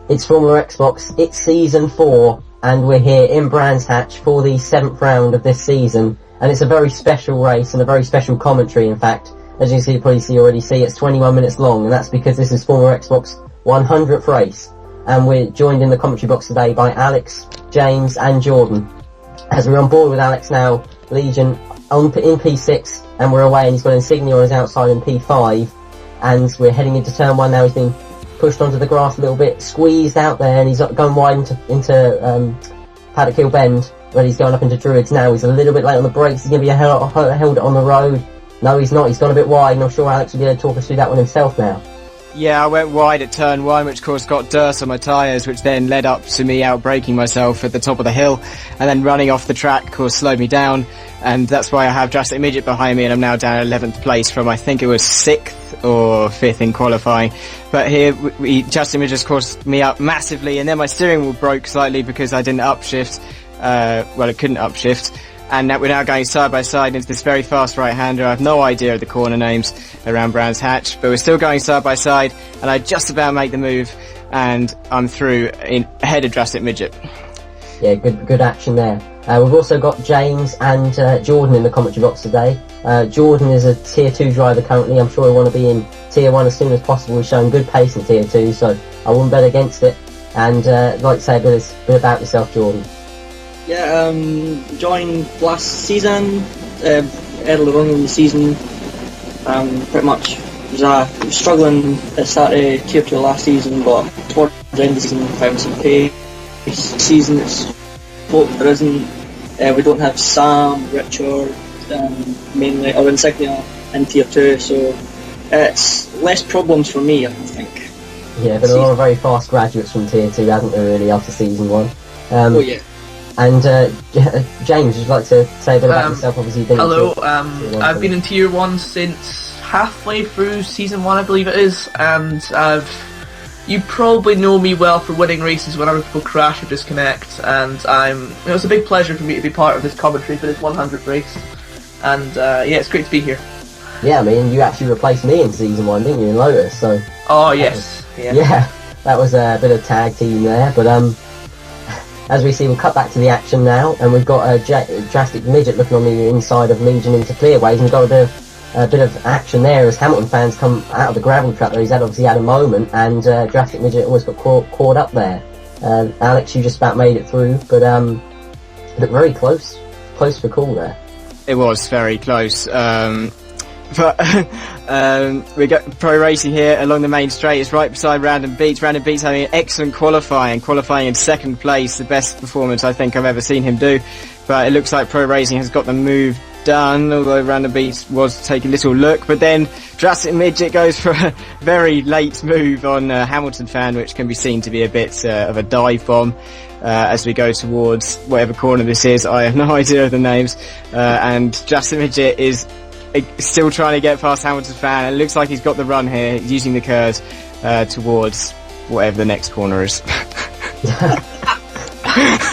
It's FormulaXbox, it's Season 4, and we're here in Brands Hatch for the 7th round of this season, and it's a very special race and a very special commentary, in fact. As you can probably already see, it's 21 minutes long, and that's because this is FormulaXbox 100th race, and we're joined in the commentary box today by Alex, James, and Jordan. As we're on board with Alex now, Legion in P6, and we're away, and he's got Insignia on his outside in P5, and we're heading into turn 1 now. He's been pushed onto the grass a little bit, squeezed out there, and he's going wide into Paddock Hill Bend, but he's going up into Druids now. He's a little bit late on the brakes. He's going to be held on the road. No, he's not. He's gone a bit wide, and I'm sure Alex will be able to talk us through that one himself now. Yeah, I went wide at turn 1, which of course got dirt on my tyres, which then led up to me out-braking myself at the top of the hill, and then running off the track, of course, slowed me down, and that's why I have Drastic Midget behind me, and I'm now down 11th place from, I think it was 6th or 5th in qualifying. But here, Drastic Midget caused me up massively, and then my steering wheel broke slightly because I didn't upshift, well, it couldn't upshift. And we're now going side by side into this very fast right-hander. I have no idea of the corner names around Brands Hatch, but we're still going side by side, and I just about make the move, and I'm through ahead of Drastic Midget. Yeah, good action there. We've also got James and Jordan in the commentary box today. Jordan is a Tier 2 driver currently. I'm sure he'll want to be in Tier 1 as soon as possible. He's showing good pace in Tier 2, so I wouldn't bet against it. And I'd like to say a bit about yourself, Jordan. Yeah, joined last season, early on in the season. Pretty much was struggling at the start of Tier 2 last season, but towards the end of the season found some pace. This season it's hope there isn't. We don't have Sam, Richard, mainly, or Insignia in Tier 2, so it's less problems for me, I think. Yeah, but a lot of very fast graduates from Tier 2, hasn't there, really, after Season 1? Oh yeah. And James, would you like to say a bit about yourself? Obviously, you've been hello. Tier 1 I've been in Tier 1 since halfway through Season 1, I believe it is, and you probably know me well for winning races whenever people crash or disconnect, and it was a big pleasure for me to be part of this commentary for this 100th race, and yeah, it's great to be here. Yeah, I mean, you actually replaced me in Season 1, didn't you, in Lotus? So. Oh yes. Yeah, that was a bit of tag team there, but as we see, we'll cut back to the action now, and we've got a Drastic Midget looking on the inside of Legion into Clearways, and we've got a bit of action there as Hamilton fans come out of the gravel trap there. He's obviously had a moment, and Drastic Midget almost got caught up there. Alex, you just about made it through, but looked very close for call there. It was very close. But we got Pro Racing here along the main straight. It's right beside Random Beats. Random Beats having an excellent qualifying in 2nd place, the best performance I think I've ever seen him do. But it looks like Pro Racing has got the move done, although Random Beats was to take a little look. But then Drastic Midget goes for a very late move on Hamilton fan, which can be seen to be a bit of a dive bomb. As we go towards whatever corner this is, I have no idea of the names. And Drastic Midget is still trying to get past Hamilton fan, and it looks like he's got the run here. He's using the curves towards whatever the next corner is.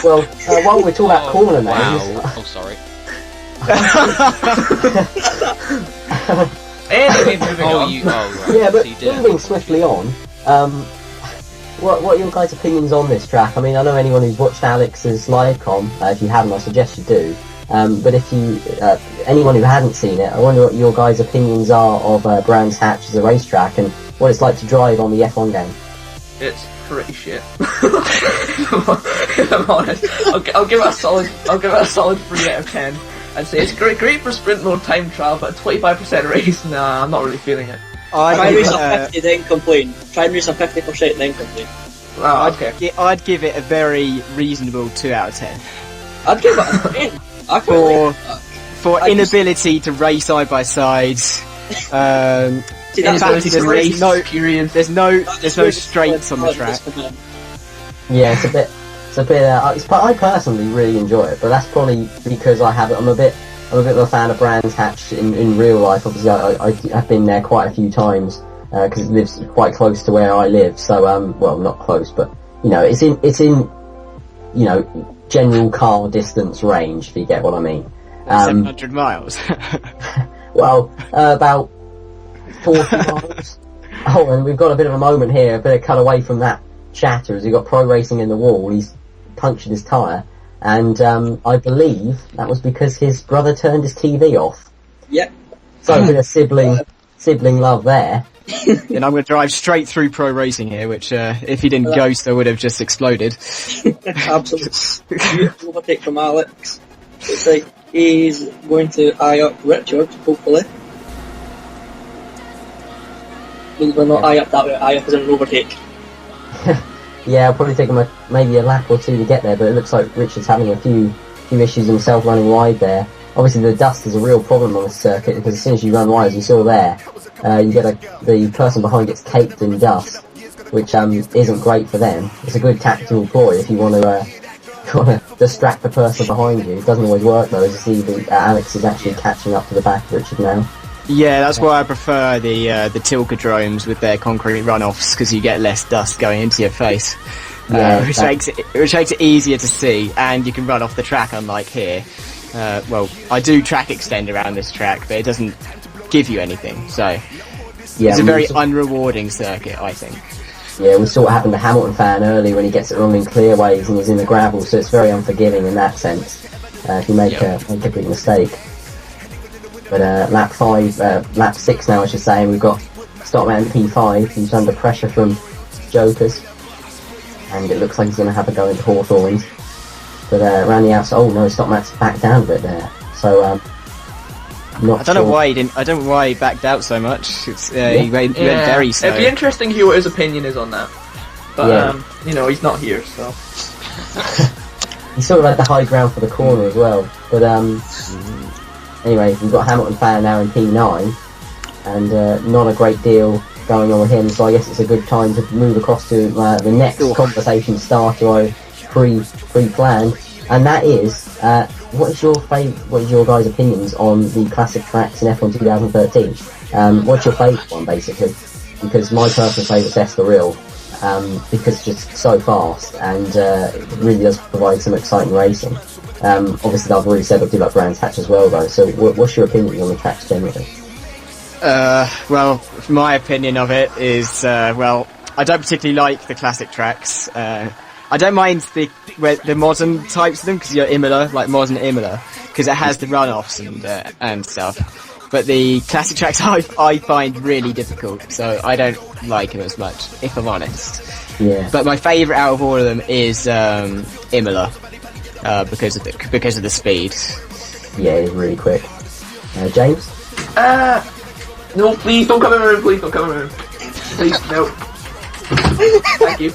Well, while we're talking about corner names... Wow. Oh, sorry. Anyway, moving on. Right. Yeah, but moving swiftly on, what are your guys' opinions on this track? I mean, I know anyone who's watched Alex's live com, if you haven't, I suggest you do. But if you, anyone who hadn't seen it, I wonder what your guys' opinions are of Brands Hatch as a racetrack and what it's like to drive on the F1 game. It's pretty shit. If I'm honest, I'll give it a solid 3 out of 10. I'd say it's great for sprint mode time trial, but 25% race, nah, I'm not really feeling it. Try and race a 50, then complain. Try and race a 50%, then complain. Oh, okay. I'd give it a very reasonable 2 out of 10. I'd give it a 10. For inability to race side by side. Inability to race, period. There's no straights on the track. Yeah, it's a bit. I personally really enjoy it, but that's probably because I'm a bit of a fan of Brands Hatch in real life. Obviously, I've been there quite a few times because it lives quite close to where I live. So, well, not close, but you know, it's in general car distance range, if you get what I mean. 700 miles. Well, about 40 miles. Oh, and we've got a bit of a moment here, a bit of cut away from that shatter as he got pro racing in the wall. He's punctured his tyre, and I believe that was because his brother turned his TV off. Yep. So a bit of sibling love there. And I'm going to drive straight through pro racing here, which if he didn't ghost, I would have just exploded. Absolutely beautiful overtake from Alex. Looks like he's going to eye up Richard, hopefully. Well, not eye up that way, eye up as an overtake. Yeah, I'll probably take him maybe a lap or two to get there, but it looks like Richard's having a few issues himself running wide there. Obviously the dust is a real problem on this circuit, because as soon as you run wide, as you saw there, you get the person behind gets caked in dust, which isn't great for them. It's a good tactical ploy if you want to distract the person behind you. It doesn't always work though, as you see Alex is actually catching up to the back of Richard now. Yeah, that's why I prefer the Tilcadromes with their concrete runoffs, because you get less dust going into your face, which makes it easier to see, and you can run off the track, unlike here. Well, I do track extend around this track, but it doesn't give you anything, so it's a very unrewarding circuit, I think. Yeah, we saw what happened to Hamilton fan earlier when he gets it wrong in clearways and he's in the gravel, so it's very unforgiving in that sense, if you make a big mistake. But lap 6 now I should say, and we've got Stockman P5, who's under pressure from Jokers, and it looks like he's going to have a go into Hawthorns. But around the outside, oh no, Stockman's backed down a bit there, so I don't know why he didn't. I don't know why he backed out so much. It's, he went very slow. It'd be interesting to hear what his opinion is on that. But you know, he's not here, so. He sort of had the high ground for the corner as well. But anyway, we've got Hamilton fan now in P9, and not a great deal going on with him. So I guess it's a good time to move across to the next conversation starter I pre-planned, and that is what is your guys' opinions on the classic tracks in F1 2013? What's your favourite one, basically? Because my personal favourite's Estoril, because it's just so fast, and it really does provide some exciting racing. Obviously I've already said I do like Brands Hatch as well though, so what's your opinion on the tracks generally? Well, my opinion of it is, well, I don't particularly like the classic tracks. I don't mind the modern types of them, because you're Imola, like modern Imola, because it has the runoffs and stuff. But the classic tracks I find really difficult, so I don't like them as much, if I'm honest. Yeah. But my favourite out of all of them is Imola, because of the speed. Yeah, it's really quick. James? No, please don't come in the room. Please don't come in the room. Please, no. Thank you.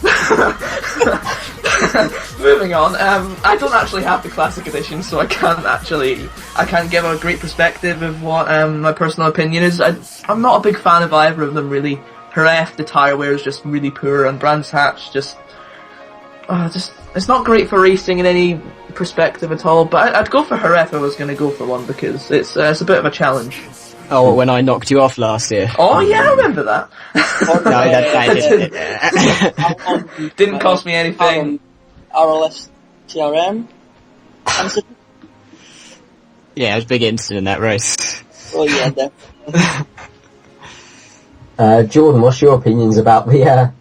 Moving on, I don't actually have the classic edition, so I can't give a great perspective of what my personal opinion is. I'm not a big fan of either of them really. Jerez, the tyre wear is just really poor, and Brands Hatch just it's not great for racing in any perspective at all. But I'd go for Jerez if I was going to go for one, because it's a bit of a challenge. Oh, when I knocked you off last year. Oh yeah, I remember that. No, that didn't cost me anything. RLS TRM. Yeah, it was a big incident in that race. Oh yeah, definitely. Jordan, what's your opinions about the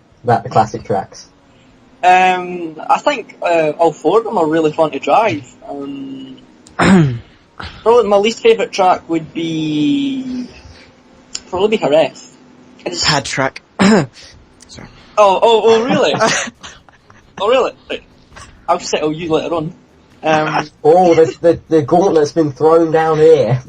classic tracks? I think all four of them are really fun to drive. Probably my least favourite track would be Jerez. Pad track. Sorry. Oh really? Oh really? I'll settle you later on. The gauntlet's been thrown down here.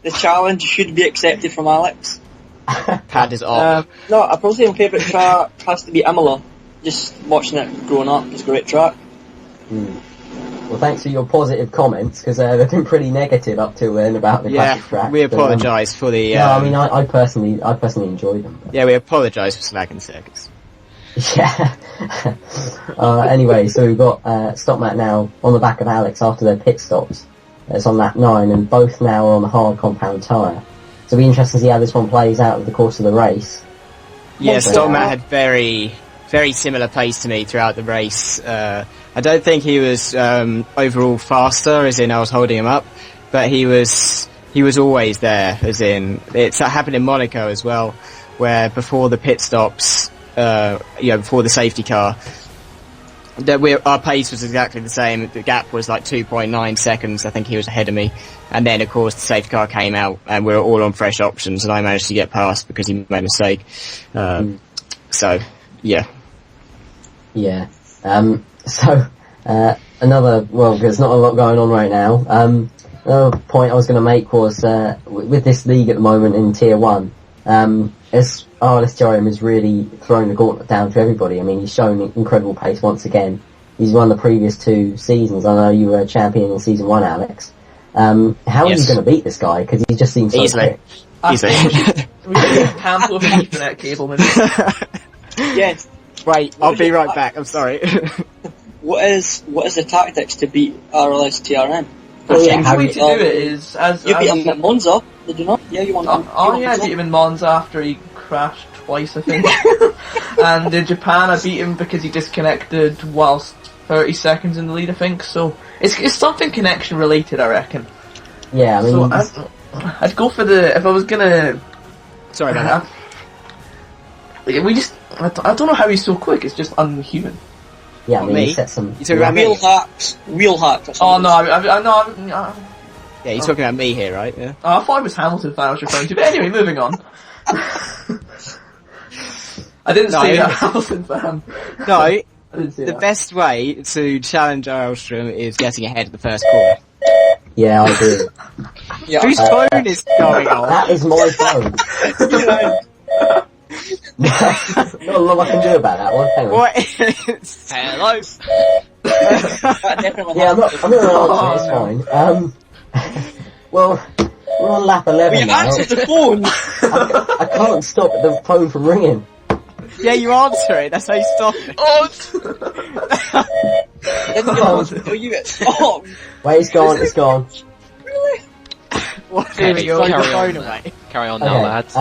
The challenge should be accepted from Alex. Pad is off. No, I'd probably say my favourite track has to be Imola. Just watching it growing up, it's a great track. Well, thanks for your positive comments, because they've been pretty negative up till then about the classic track. We apologise for the... No, I mean, I personally enjoy them. Yeah, we apologise for slagging circuits. Yeah. Anyway, so we've got Stockmat now on the back of Alex after their pit stops. It's on lap 9, and both now are on the hard compound tyre. So it'll be interesting to see how this one plays out over the course of the race. Yeah, Stockmat had very similar pace to me throughout the race. I don't think he was overall faster, as in I was holding him up, but he was always there, as in it happened in Monaco as well, where before the pit stops before the safety car, that our pace was exactly the same. The gap was like 2.9 seconds. I think he was ahead of me. And then, of course, the safety car came out, and we were all on fresh options, and I managed to get past because he made a mistake. So, yeah. Yeah. There's not a lot going on right now. Another point I was going to make was, with this league at the moment in Tier 1, as AlexStoppXbox has really thrown the gauntlet down to everybody. I mean, he's shown incredible pace once again. He's won the previous 2 seasons. I know you were a champion in Season 1, Alex. How are you going to beat this guy? Because he just seems so easily. quick. Easily. We need a camp over an Ethernet cable, maybe. Yes. Wait, I'll be right back. I'm sorry. What is the tactics to beat RLSTRM? Oh, yeah, The way to do it is You beat him at Monza, did you not? Yeah, you won. I beat him in Monza after he crashed twice, I think. And in Japan, I beat him because he disconnected whilst 30 seconds in the lead, I think. So it's something connection related, I reckon. Yeah, I mean... So I'd go for the... If I was gonna... Sorry about that. I don't know how he's so quick, it's just unhuman. Yeah, I mean, me? he set some... You talking about me? Wheel hacks. Oh no, I know. Yeah, you're talking about me here, right? Yeah. I thought it was Hamilton fan I was referring to, but anyway, moving on. I didn't say that, Hamilton fan. No, the best way to challenge Arlstrom is getting ahead of the first corner. Yeah, I do. Yeah. Whose phone is going on? That is my phone. Not a lot I can do about that one. Hang on. What is... Hello? Yeah, I'm not gonna answer, it's fine. Well, we're on lap 11 now. Answer the phone! I can't stop the phone from ringing. Yeah, you answer it, that's how you stop it. Wait, it's gone. Really? What? Carry Throw the on. phone away. Carry on now, lads.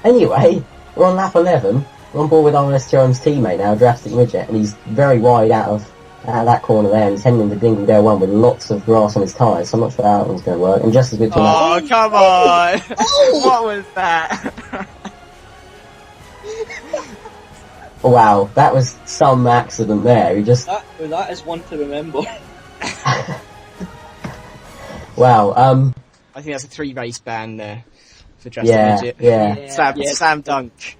Anyway, we're on lap 11. We're on board with RLSTRM's teammate now, Drastic Midget, and he's very wide out of that corner there, and he's heading into Dingledale 1 with lots of grass on his tyres, so I'm not sure how that one's going to work. And just as good to Oh, come on! What was that? Wow, that was some accident there. He just... That is one to remember. Wow, I think that's a 3 race ban there for Drastic Midget. Yeah. Slam dunk.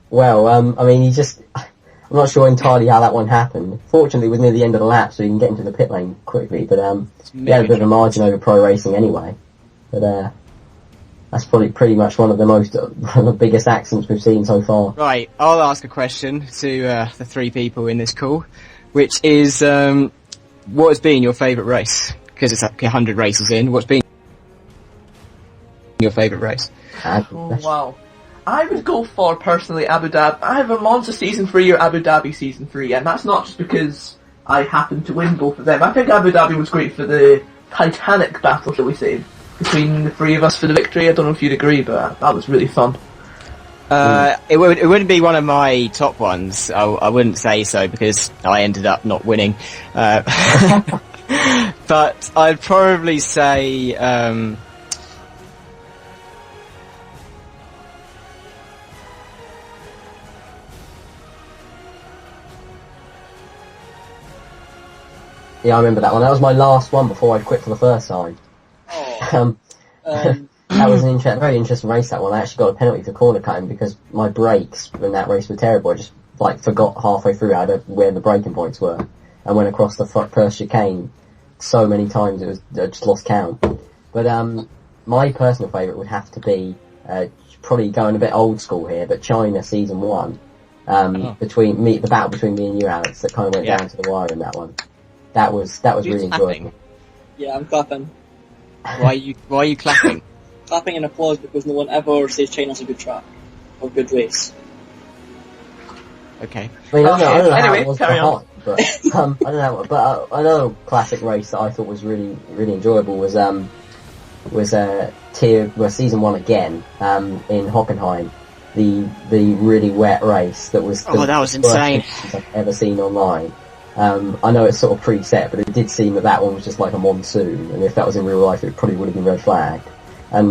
Well, I mean, he just... I'm not sure entirely how that one happened. Fortunately, it was near the end of the lap, so he can get into the pit lane quickly, but he had a bit of a margin over pro racing anyway. But that's probably pretty much one of the biggest accidents we've seen so far. Right, I'll ask a question to the 3 people in this call, which is, what has been your favourite race? Because it's like 100 races in, what's been your favourite race? Oh, wow. I would go for, personally, Abu Dhabi. I have a Monza Season 3 or Abu Dhabi Season 3, and that's not just because I happened to win both of them. I think Abu Dhabi was great for the Titanic battle, shall we say, between the 3 of us for the victory. I don't know if you'd agree, but that was really fun. It wouldn't be one of my top ones. I wouldn't say so because I ended up not winning. But I'd probably say, Yeah, I remember that one. That was my last one before I quit for the first time. That was very interesting race, that one. I actually got a penalty for corner cutting because my brakes in that race were terrible. I just forgot halfway through where the braking points were, and went across the first chicane so many times I just lost count. But my personal favourite would have to be probably going a bit old school here, but China Season 1. The battle between me and you, Alex, that kind of went down to the wire in that one. That was really enjoyable. Yeah, I'm clapping. why are you clapping? Clapping in applause because no one ever says China's a good track or good race. Okay. I mean, I don't know how Anyway, it was carry on. but I don't know. But another classic race that I thought was really, really enjoyable was Season 1 again in Hockenheim. The really wet race that was that was insane. I've ever seen online. I know it's sort of preset, but it did seem that one was just like a monsoon, and if that was in real life, it probably would have been red flagged. And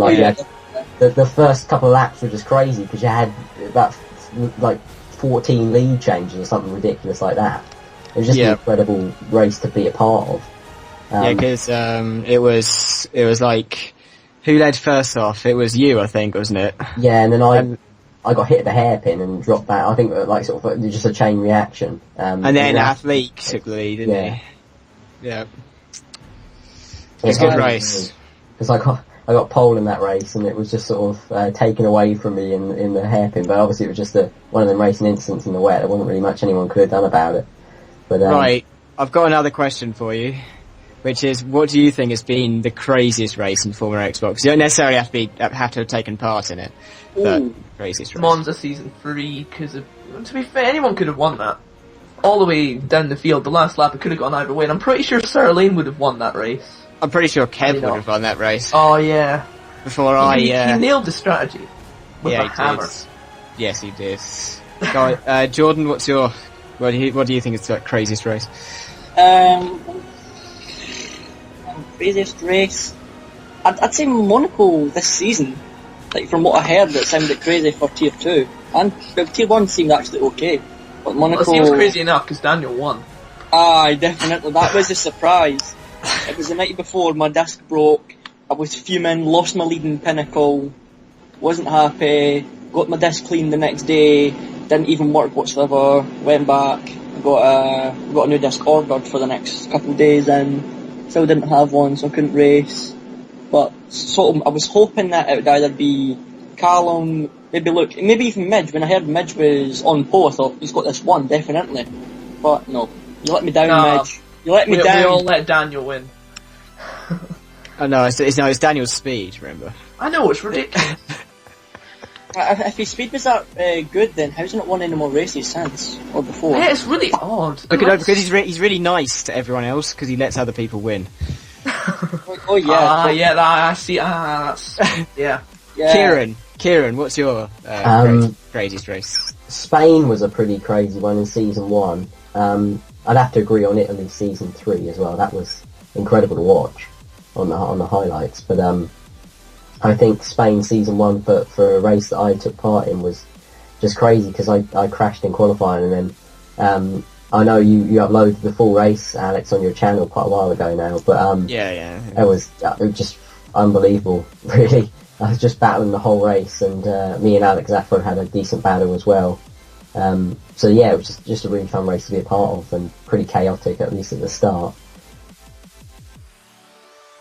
the first couple of laps were just crazy because you had about like 14 lead changes or something ridiculous like that. It was just an incredible race to be a part of. Because it was like, who led first off? It was you, I think, wasn't it? Yeah, and then I got hit at the hairpin and dropped back. I think like sort of just a chain reaction. And then Athlete took the lead, didn't he? Yeah. It was a good race. Because I got pole in that race, and it was just sort of taken away from me in the hairpin. But obviously, it was just one of them racing incidents in the wet. There wasn't really much anyone could have done about it. But right, I've got another question for you, which is, what do you think has been the craziest race in FormulaXbox? You don't necessarily have to have taken part in it. But craziest race. Monza Season 3, because to be fair, anyone could have won that. All the way down the field, the last lap, it could have gone either way, and I'm pretty sure Sarah Lane would have won that race. I'm pretty sure Kev would have won that race. Oh, yeah. He nailed the strategy with a hammer. Did. Yes, he did. Jordan, what do you think is the craziest race? Craziest race? I'd say Monaco this season. Like, from what I heard, it sounded crazy for Tier 2. And Tier 1 seemed actually okay. But Monaco... Well, it seems crazy enough, because Daniel won. Aye, definitely. That was a surprise. It was the night before, my disc broke, I was fuming, lost my lead in Pinnacle, wasn't happy, got my disc cleaned the next day, didn't even work whatsoever, went back, got a new disc ordered for the next couple of days and still didn't have one, so I couldn't race. But sort of, I was hoping that it would either be Callum, maybe even Midge. When I heard Midge was on pole, I thought, he's got this one, definitely. But no, you let me down, Midge. You let me down. We all let Daniel win. Oh no, it's Daniel's speed, remember? I know, it's ridiculous. If his speed was that good, then how's he not won any more races since, or before? Yeah, it's really odd. Because he's really nice to everyone else, because he lets other people win. Oh yeah. I see, that's... yeah. Kieran, what's your craziest race? Spain was a pretty crazy one in Season 1. I'd have to agree on Italy Season 3 as well. That was incredible to watch on the highlights. But I think Spain Season 1 for a race that I took part in was just crazy because I crashed in qualifying, and then I know you uploaded the full race, Alex, on your channel quite a while ago now. But it was just unbelievable, really. I was just battling the whole race, and me and AlexStoppXbox had a decent battle as well. So yeah, it was just a really fun race to be a part of, and pretty chaotic, at least at the start.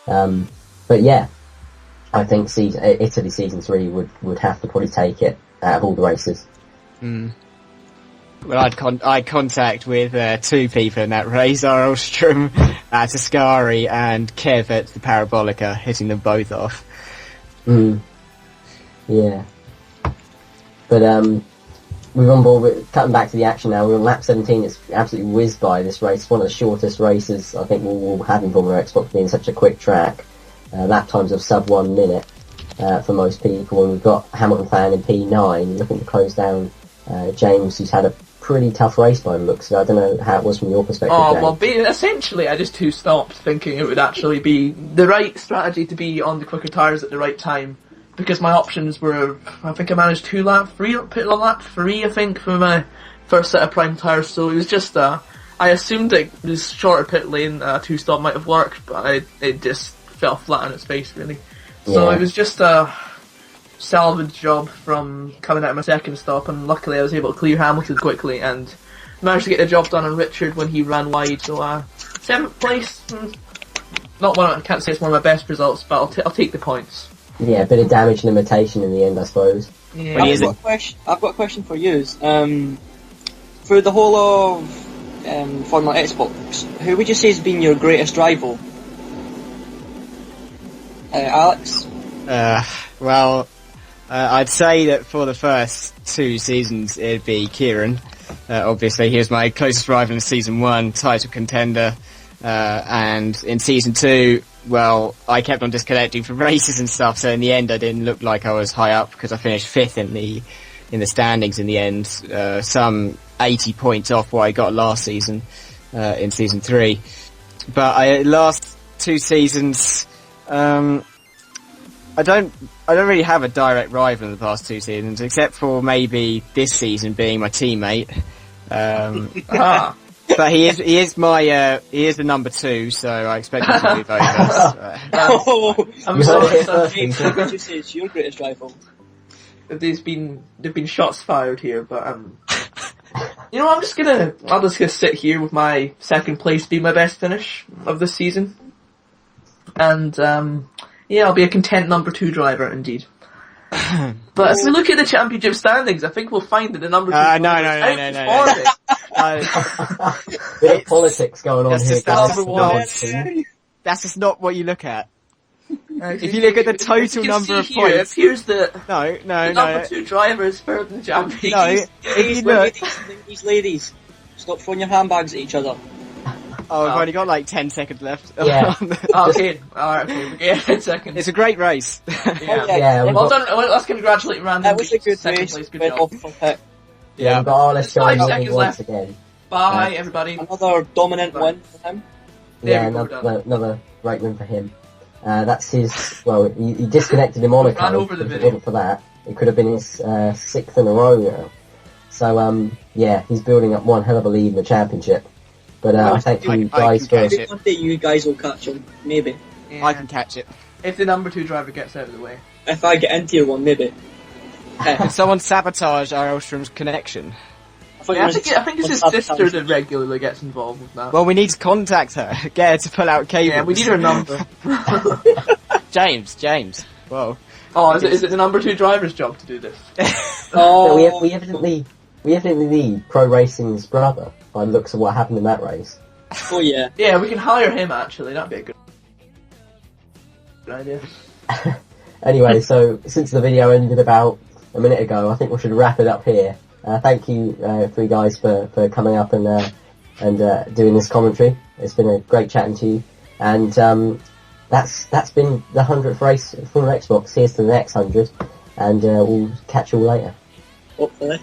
But yeah, I think Italy Season 3 would have to probably take it out of all the races. Well, I'd contact with two people in that race, Arlstrom at Ascari and Kev at the Parabolica, hitting them both off. Yeah. But we're on board with cutting back to the action now. We're on lap 17. It's absolutely whizzed by this race. It's one of the shortest races I think we'll have in FormulaXbox, being such a quick track. Lap times of sub 1 minute for most people. And we've got Hamilton fan in P9 looking to close down James, who's had a pretty tough race by the looks of it. I don't know how it was from your perspective, James. Well, essentially I just two-stopped thinking it would actually be the right strategy to be on the quicker tyres at the right time, because my options were, I think I managed pit on lap 3, I think, for my first set of prime tyres, so it was just, I assumed that this shorter pit lane two-stop might have worked, but it just fell flat on its face, really. So it was just a salvage job from coming out of my second stop, and luckily I was able to clear Hamilton quickly and managed to get the job done on Richard when he ran wide. So 7th place, I can't say it's one of my best results, but I'll take the points. Yeah, a bit of damage limitation in the end, I suppose. Yeah. I've got a question for you. Through the whole of FormulaXbox, who would you say has been your greatest rival? Alex? I'd say that for the first 2 seasons it'd be Kieran. Obviously he was my closest rival in Season 1, title contender. And in Season 2, well, I kept on disconnecting from races and stuff, so in the end I didn't look like I was high up, because I finished 5th in the standings in the end, some 80 points off what I got last season, in Season 3. But last 2 seasons, I don't really have a direct rival in the past 2 seasons, except for maybe this season being my teammate. But he is the number 2, so I expect him to move over. I'm sorry, would you say it's your greatest rival? There've been shots fired here, but you know, I'll just gonna sit here with my second place being my best finish of this season, and I'll be a content number 2 driver indeed. But if we look at the championship standings, I think we'll find that the number 2 no. Bit of politics going on here. That's just not what you look at. If you look at the total number of points, it appears that the number 2 driver is further than champion. No, if you look, ladies, stop throwing your handbags at each other. Oh, we've only got like 10 seconds left. Yeah. Okay, alright, okay, we get 10 seconds. It's a great race. Yeah, well done, let's congratulate Random. That was a good second race. place, good job. we've got Laszlo 5 winning seconds once left. again. Bye, everybody. Another dominant win for him. Yeah, There we go, another great win for him. That's his, well, he disconnected him on a Ran over the if it video. wasn't for that. It could have been his 6th in a row now. So, he's building up one hell of a lead in the championship. But I thank you guys for... Maybe one day you guys will catch him, maybe. Yeah. I can catch it. If the number 2 driver gets out of the way. If I get into one, maybe. Did someone sabotage our Elstrom's connection? I think it's his sister that regularly gets involved with that. Well, we need to contact her. Get her to pull out cables. Yeah, we need her number. James. Whoa. Oh, is it the number 2 driver's job to do this? So we evidently need Pro Racing's brother by the looks of what happened in that race. Oh yeah. Yeah, we can hire him actually, that'd be a good idea. Anyway, so since the video ended about a minute ago, I think we should wrap it up here. Thank you, three guys, for coming up and doing this commentary. It's been a great chatting to you, and that's been the 100th race for Xbox. Here's to the next 100, and we'll catch you all later. Hopefully.